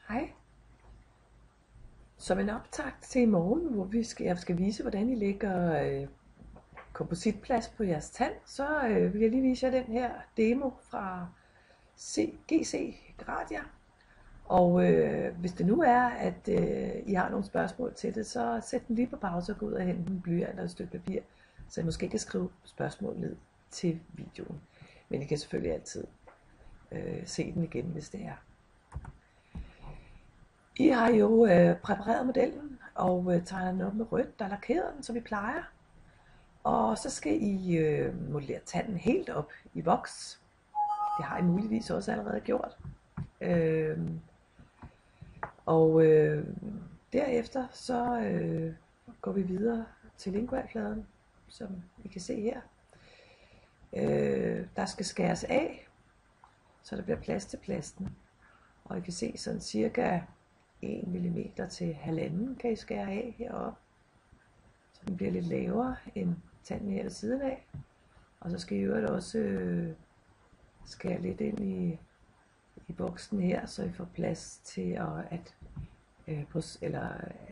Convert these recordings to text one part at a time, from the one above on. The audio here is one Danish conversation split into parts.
Hej. Som en optakt til i morgen, hvor jeg skal vise, hvordan I lægger kompositplads på jeres tand, så vil jeg lige vise jer den her demo fra GC Gradia. Og hvis det nu er, at I har nogle spørgsmål til det, så sæt den lige på pause og gå ud og hente en blyant og et stykke papir, så I måske kan skrive spørgsmål ned til videoen. Men I kan selvfølgelig altid se den igen, hvis det er. I har jo præpareret modellen og tegnet den op med rødt, der er lakeret den, som vi plejer. Og så skal I modellere tanden helt op i voks. Det har I muligvis også allerede gjort. Derefter så går vi videre til lingualfladen, som I kan se her. Der skal skæres af, så der bliver plads til plasten. Og I kan se sådan cirka 1 mm til 1,5 kan I skære af heroppe, så den bliver lidt lavere end tanden her ved siden af. Og så skal I øvrigt også skære lidt ind i boksen her, så I får plads til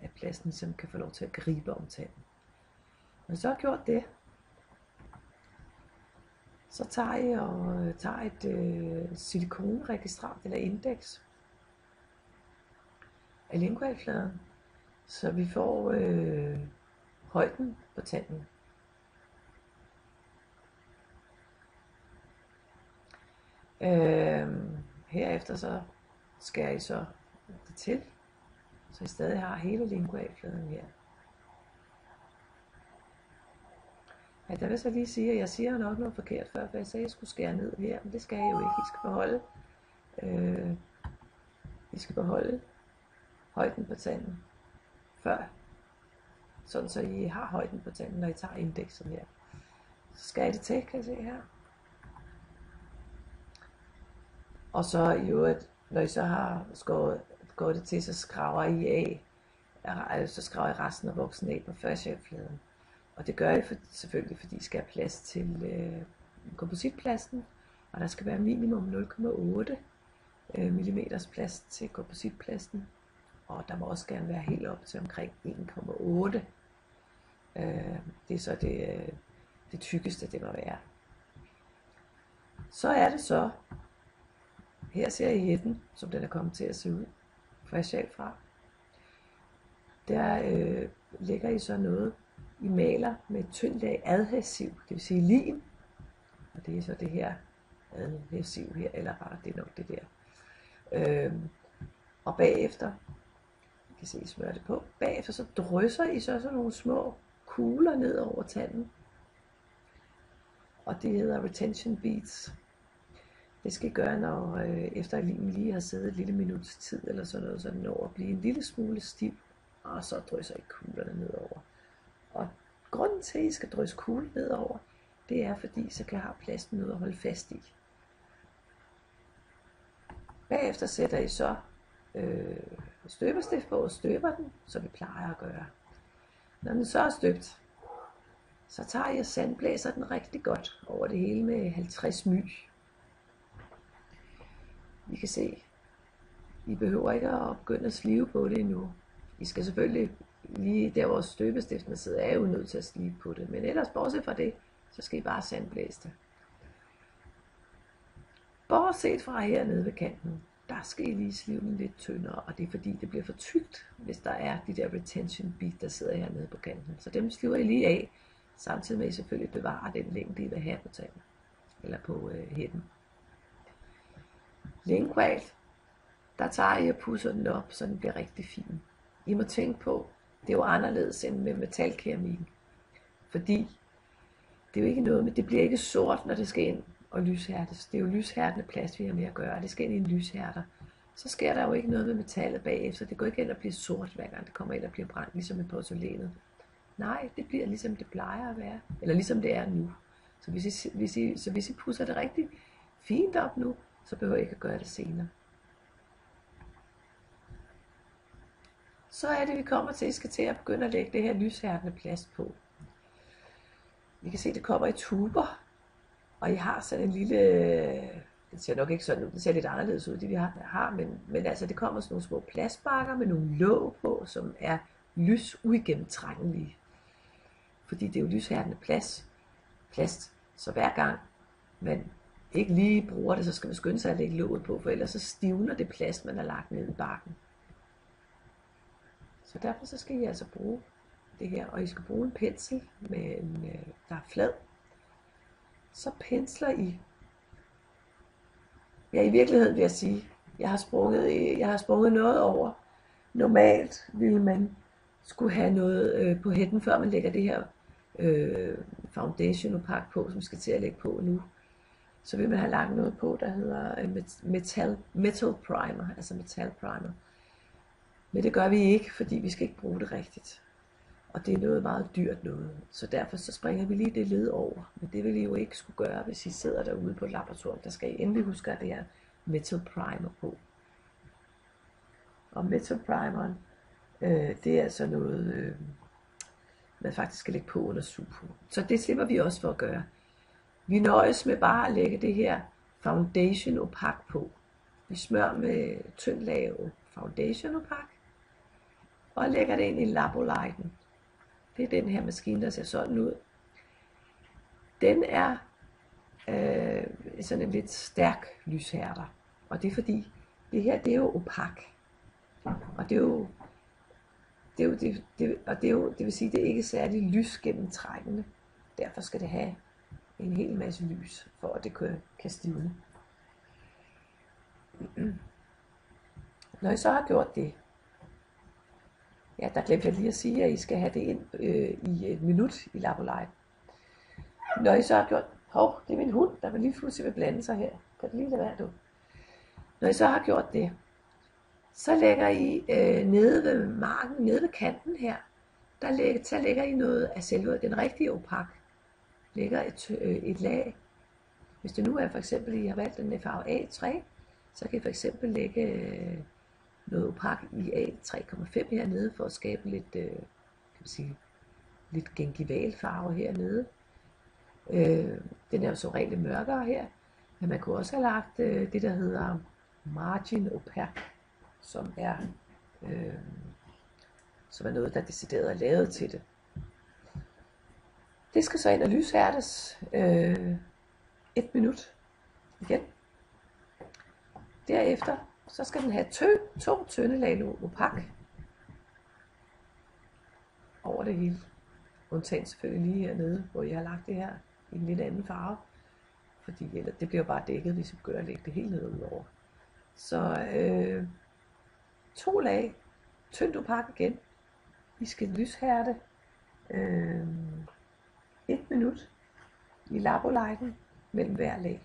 at plasten som kan få lov til at gribe om tanden. Når I så har gjort det, så tager I et silikonregistrant eller indeks af lingualfladen, så vi får højden på tanden. Herefter så skærer I så det til, så I stadig har hele lingualfladen her. Ja, der vil så lige sige, at jeg siger nok noget forkert før, for jeg sagde, at jeg skulle skære ned her, men det skal jeg jo ikke. I skal beholde højden på tanden før, sådan så I har højden på tanden, når I tager indekset her. Så skal I det til, kan I se her. Og så i øvrigt, når I så har skåret det til, så skraver I af, så skraver I resten af voksen af på facialfladen. Og det gør I selvfølgelig, fordi I skal have plads til kompositplasten, og der skal være minimum 0,8 mm plads til kompositplasten. Og der må også gerne være helt op til omkring 1,8. Det er så det tykkeste, det må være. Så er det så, her ser I hætten, som den er kommet til at se ud, facial fra. Der lægger I så noget, I maler med et tyndt lag adhesiv, det vil sige lim. Og det er så det her adhesiv her, eller bare det er nok det der. Og bagefter, I kan se, I smører det på. Bagefter så drysser I så sådan nogle små kugler ned over tanden. Og det hedder retention beads. Det skal I gøre, når efter limen lige har siddet et lille minuts tid eller sådan noget, så den når at blive en lille smule stiv. Og så drysser I kuglerne nedover. Og grunden til, at I skal drysse kuglen nedover, det er fordi, så kan I have plasten noget at holde fast i. Bagefter sætter I så støberstift på og støber den, som vi plejer at gøre. Når den så er støbt, så tager I og sandblæser den rigtig godt over det hele med 50 my. I kan se, I behøver ikke at begynde at slive på det endnu. I skal selvfølgelig lige der, hvor støbestiften sidder, er jo nødt til at slive på det. Men ellers, bortset fra det, så skal I bare sandblæse det. Bortset fra hernede ved kanten, der skal I lige slive den lidt tyndere, og det er fordi, det bliver for tykt, hvis der er de der retention bead, der sidder hernede på kanten. Så dem sliver I lige af, samtidig med at I selvfølgelig bevarer den længde, I vil have på tanden, eller på hætten. Lingualt, der tager I og pudser den op, så den bliver rigtig fin. I må tænke på, det er jo anderledes end med metalkeramikken, fordi det er jo ikke noget med, det bliver ikke sort, når det skal ind og lyshærdes. Det er jo lyshærdende plast, vi har med at gøre, og det skal ind i en lyshærder. Så sker der jo ikke noget med metallet bagefter. Det går ikke ind og bliver sort, hver gang det kommer ind og bliver brændt, ligesom med porcelænet. Nej, det bliver ligesom det plejer at være, eller ligesom det er nu. Så hvis I pudser det rigtig fint op nu, så behøver I ikke at gøre det senere. Så er det, vi kommer til, at I skal til at begynde at lægge det her lyshærdende plast på. Vi kan se, at det kommer i tuber, og I har sådan en lille det ser nok ikke sådan ud, det ser lidt anderledes ud, det vi har, men altså det kommer sådan nogle små plastbakker med nogle låg på, som er lysuigennemtrængelige, fordi det er jo lyshærdende plast, så hver gang man ikke lige bruger det, så skal man skynde sig at lægge låget på, for ellers så stivner det plast, man har lagt ned i bakken. Så derfor så skal I altså bruge det her, og I skal bruge en pensel, der er flad. Så pensler I. Ja, i virkeligheden vil jeg sige, jeg har sprunget noget over. Normalt ville man skulle have noget på hætten, før man lægger det her foundation opak på, som skal til at lægge på nu. Så vil man have lagt noget på, der hedder metal primer, altså metal primer. Men det gør vi ikke, fordi vi skal ikke bruge det rigtigt. Og det er noget meget dyrt noget. Så derfor så springer vi lige det led over. Men det vil I jo ikke skulle gøre, hvis I sidder derude på et laboratorium. Der skal I endelig huske, at det er metal primer på. Og metal primeren, det er altså noget, man faktisk skal lægge på under supo. Så det slipper vi også for at gøre. Vi nøjes med bare at lægge det her foundation opak på. Vi smører med tynd lag foundation opak. Og lægger det ind i Labolighten. Det er den her maskine, der ser sådan ud. Den er sådan en lidt stærk lyshærder. Og det er fordi, det her det er jo opak. Og det vil sige, det er ikke særlig lysgennemtrængende. Derfor skal det have en hel masse lys, for at det kan stivne. Når I så har gjort det, ja, der glemte jeg lige at sige, at I skal have det ind i et minut i Labolight. Når I så har gjort, det er min hund, der vil lige pludselig vil blande sig her. Kan du lige lade være, du? Når I så har gjort det, så lægger I nede ved marken, nede ved kanten her, så lægger I noget af selve den rigtige opak. Lægger et lag. Hvis det nu er for eksempel, I har valgt en farve A3, så kan I for eksempel lægge noget opak i A3,5 hernede, for at skabe lidt, kan man sige, lidt gengival farve hernede. Den er jo så rigtig mørkere her, men man kunne også have lagt det, der hedder margin opak, som er noget, der decideret er lavet til det. Det skal så ind og lyshærdes 1 minut igen. Derefter så skal den have 2 tynde lag opak over det hele. Undtagen selvfølgelig lige hernede, hvor jeg har lagt det her i en lidt anden farve. Fordi det bliver bare dækket, hvis vi begynder at lægge det helt ned ud over. Så 2 lag tyndt opak igen. Vi skal lyshærde 1 minut i Labolighten mellem hver lag.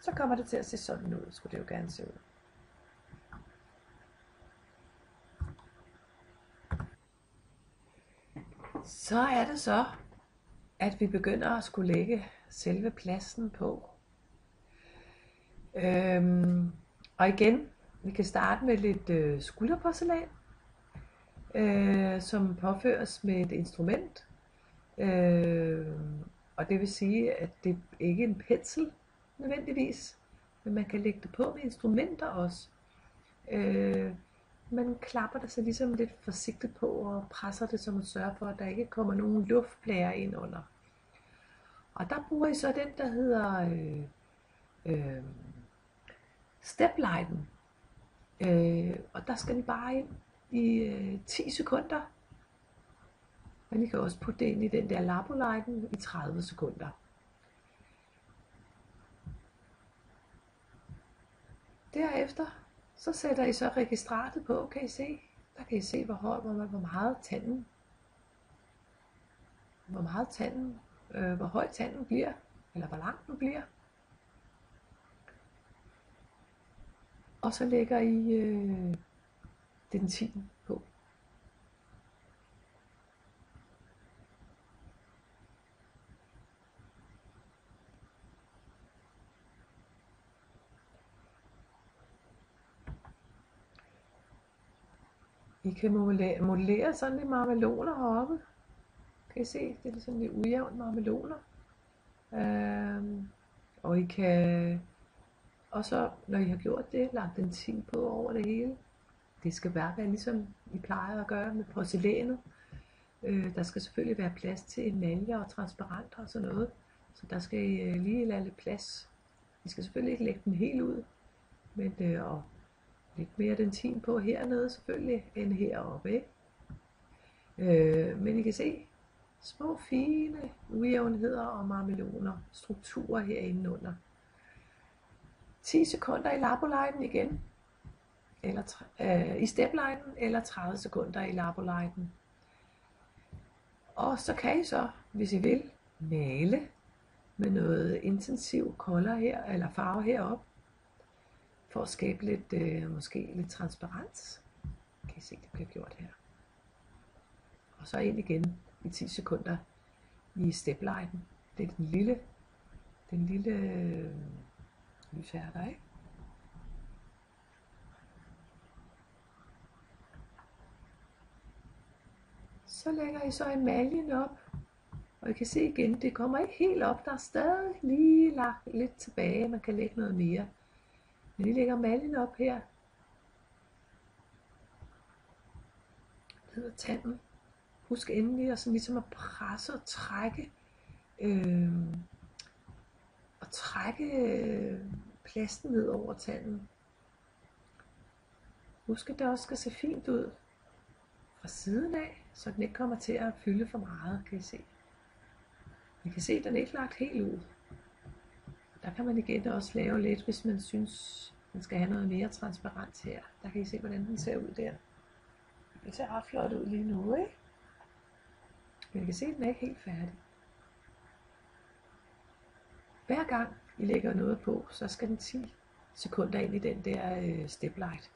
Så kommer det til at se sådan ud, skulle det jo gerne se ud. Så er det så, at vi begynder at skulle lægge selve plasten på. Og igen, vi kan starte med lidt skulderporcelæn, som påføres med et instrument. Og det vil sige, at det ikke er en pensel nødvendigvis, men man kan lægge det på med instrumenter også. Man klapper det så ligesom lidt forsigtigt på og presser det, så man sørger for, at der ikke kommer nogen luftblære ind under. Og der bruger I så den, der hedder Steplighten. Og der skal den bare ind i 10 sekunder. Men I kan også putte det ind i den der Labolighten i 30 sekunder. Derefter så sætter I så registratet på, kan I se. Der kan I se, hvor høj tanden bliver, eller hvor lang den bliver. Og så lægger I dentin på. I kan modellere sådan lidt marmeloner heroppe. Kan I se, det er sådan lidt ujævnt marmeloner. Og I kan Og så, når I har gjort det, lagt en tin på over det hele. Det skal bare være ligesom I plejer at gøre med porcelænet. Der skal selvfølgelig være plads til emaljer og transparenter og sådan noget. Så der skal I lige lade lidt plads. I skal selvfølgelig ikke lægge den helt ud, men og lidt mere dentin på hernede selvfølgelig, end heroppe, ikke? Men I kan se små fine ujævnheder og marmeloner, strukturer herinde under. 10 sekunder i labolejden igen, eller i steplejden, eller 30 sekunder i labolejden. Og så kan I så, hvis I vil, male med noget intensiv color her, eller farve heroppe, for at skabe lidt, måske lidt transparens. Kan I se, det bliver gjort her. Og så ind igen i 10 sekunder i steplejden. Det er den lille lyshærder, ikke? Så lægger I så emaljen op, og I kan se igen, det kommer ikke helt op, der er stadig lige lagt lidt tilbage, man kan lægge noget mere. Men I lægger emaljen op her, ned ad tanden. Husk endelig at sådan ligesom at presse og trække, plasten ned over tanden. Husk at det også skal se fint ud fra siden af, så den ikke kommer til at fylde for meget, kan I se. I kan se, at den er ikke lagt helt ud. Der kan man igen også lave lidt, hvis man synes, man skal have noget mere transparens her. Der kan I se, hvordan den ser ud der. Det ser ret flot ud lige nu, ikke? Men I kan se, at den er ikke helt færdig. Hver gang I lægger noget på, så skal den 10 sekunder ind i den der step light.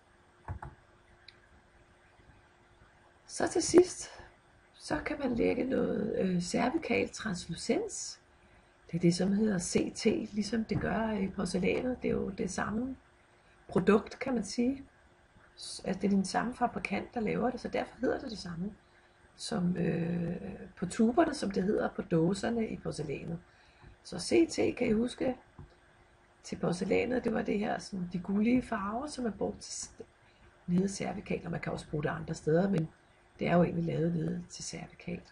Så til sidst, så kan man lægge noget cervikal translucens. Det er det, som hedder CT, ligesom det gør i porcelænet. Det er jo det samme produkt, kan man sige. Altså, det er den samme fabrikant, der laver det, så derfor hedder det det samme som på tuberne, som det hedder på dåserne i porcelænet. Så CT, kan I huske, til porcelænet, det var det her, sådan, de gullige farver, som er brugt til nede cervikal, og man kan også bruge det andre steder, men det er jo egentlig lavet nede til cervikal.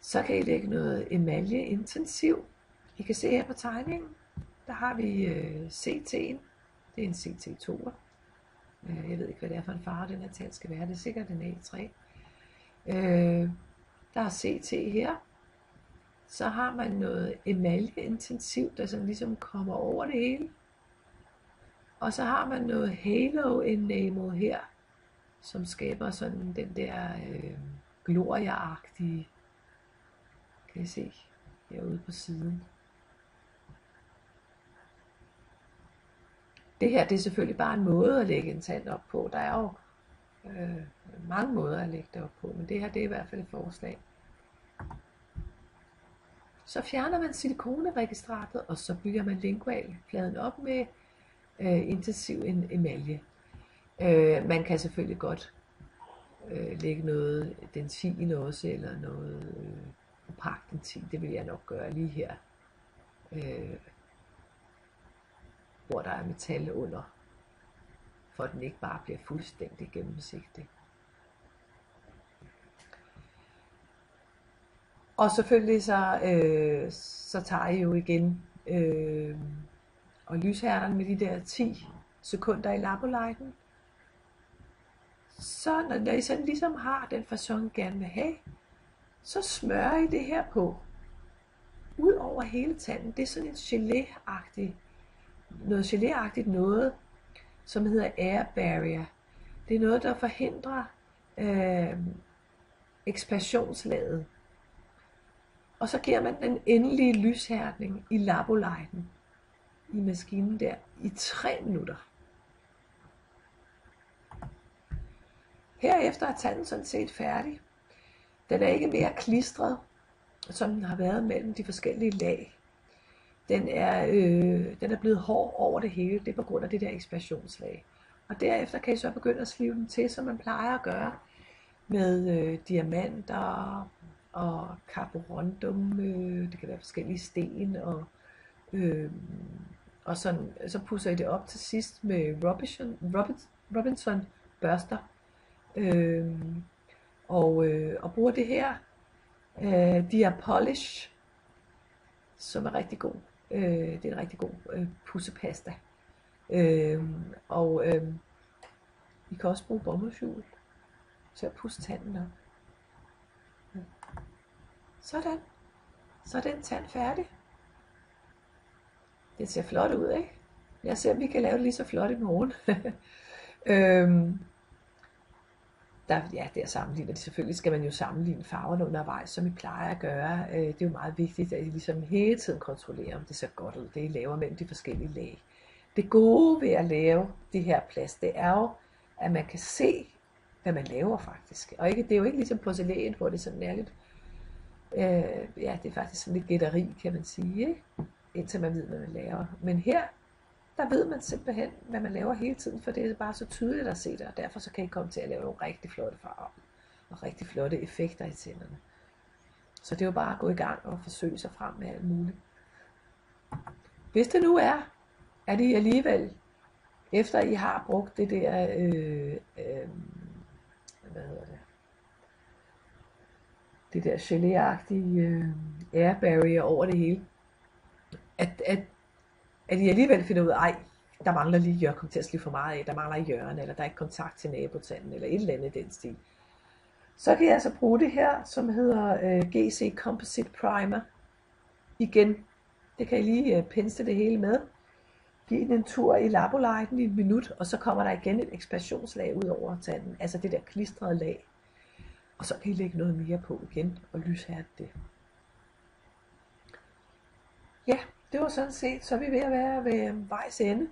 Så kan I lægge noget emalje intensiv. I kan se her på tegningen, der har vi CT'en. Det er en CT2'er. Jeg ved ikke, hvad det er for en farve, den her tand skal være. Det er sikkert en A3. Der er CT her. Så har man noget emalje intensivt, der sådan ligesom kommer over det hele. Og så har man noget halo enamel her, som skaber sådan den der gloria-agtige, kan I se herude på siden. Det her, det er selvfølgelig bare en måde at lægge en tand op på. Der er jo mange måder at lægge det op på, men det her, det er i hvert fald et forslag. Så fjerner man silikoneregistratet, og så bygger man lingualfladen op med intensiv emalje. Man kan selvfølgelig godt lægge noget dentin også, eller noget opakt dentin. Det vil jeg nok gøre lige her, hvor der er metal under, for at den ikke bare bliver fuldstændig gennemsigtig. Og selvfølgelig så tager I jo igen og lyshærderne med de der 10 sekunder i labolejden. Så når I sådan ligesom har den facon, I gerne vil have, så smører I det her på. Ud over hele tanden. Det er sådan et gelé-agtigt noget, som hedder air barrier. Det er noget, der forhindrer ekspansionslaget. Og så giver man den endelige lyshærdning i labolejden i maskinen der i 3 minutter. Herefter er tanden sådan set færdig. Den er ikke mere klistret, som den har været mellem de forskellige lag. Den er blevet hård over det hele. Det er på grund af det der ekspansionslag. Og derefter kan I så begynde at slive den til, som man plejer at gøre med diamanter og carborundum. Det kan være forskellige sten og Øh, og så pudser I det op til sidst med Robinson børster. Øh, og bruger det her Dia Polish, som er rigtig god. Det er en rigtig god pudsepasta. Og I kan også bruge bomuldsjul til at pudse tanden op. Sådan. Så er den tand færdig. Det ser flot ud, ikke? Jeg ser, om vi kan lave det lige så flot i morgen. Der sammenligner de. Selvfølgelig skal man jo sammenligne farverne undervejs, som I plejer at gøre. Det er jo meget vigtigt, at I ligesom hele tiden kontrollerer, om det ser godt ud, det I laver mellem de forskellige lag. Det gode ved at lave det her plast, det er jo, at man kan se, hvad man laver faktisk. Og det er jo ikke ligesom porcelæn, hvor det sådan er lidt, det er faktisk sådan lidt gætteri, kan man sige, ikke? Indtil man ved, hvad man laver. Men her, der ved man simpelthen, hvad man laver hele tiden, for det er bare så tydeligt at se det, og derfor så kan I komme til at lave nogle rigtig flotte farver, og rigtig flotte effekter i tænderne. Så det er jo bare at gå i gang og forsøge sig frem med alt muligt. Hvis det nu er, at I alligevel, efter I har brugt det der, hvad hedder det der geléagtige air barrier over det hele, at I alligevel finder ud af, der mangler lige at komme til at slippe for meget af, der mangler i hjørnet, eller der er ikke kontakt til nabotanden, eller et eller andet i den stil. Så kan jeg altså bruge det her, som hedder GC Composite Primer. Igen, det kan I lige pensle det hele med. Giv den en tur i Laboliten i et minut, og så kommer der igen et ekspressionslag ud over tanden, altså det der klistrede lag. Og så kan I lægge noget mere på igen og lyshærde det. Ja, det var sådan set, så er vi ved at være ved vejs ende.